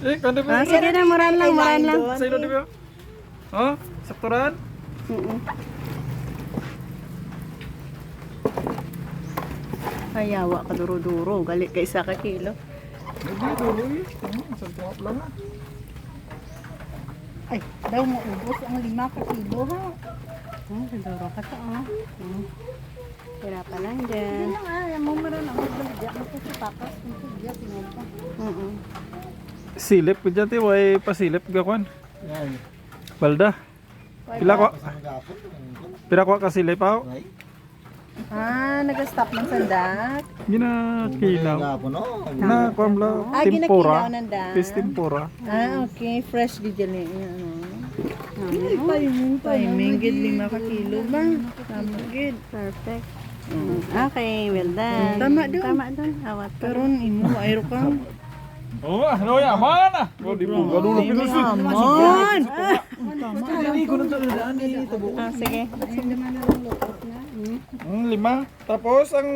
Kanda ba? Sige na, muran lang. Sa ilo di ba? Oh, sakturan. Ayawa ka duro-duro. Galit ka isa ka kilo. Hindi, duloy. Isang tungap lang ha. Ay, daw mo ubos ang 5 ka kilo ha. Duro ka to, Tira pa lang dyan. Yan nga, yan mo meron ang magbalik. Ako sa tapas, kung siya, tingnan ka. Silip ko dyan, tiyo. Ay pasilip ka kwan. Balda. Pila ko kasilip ako. Nag-stop ng sandak. Ginakilaw. Na kwan lang. Tempura. Ginakilaw ng dak. Fish tempura. Okay. Fresh di dyan Timing, gid 5 ka kilo ba? Tama gid. Perfect. Okay, well done. Tama dun. Awat ka. Karon imo, ayro ka. Oh, ano yaman ah. Oh, di po gadulo pinusin. Amon! Hindi ko na tandaan ni. Sige. 5. Tapos ang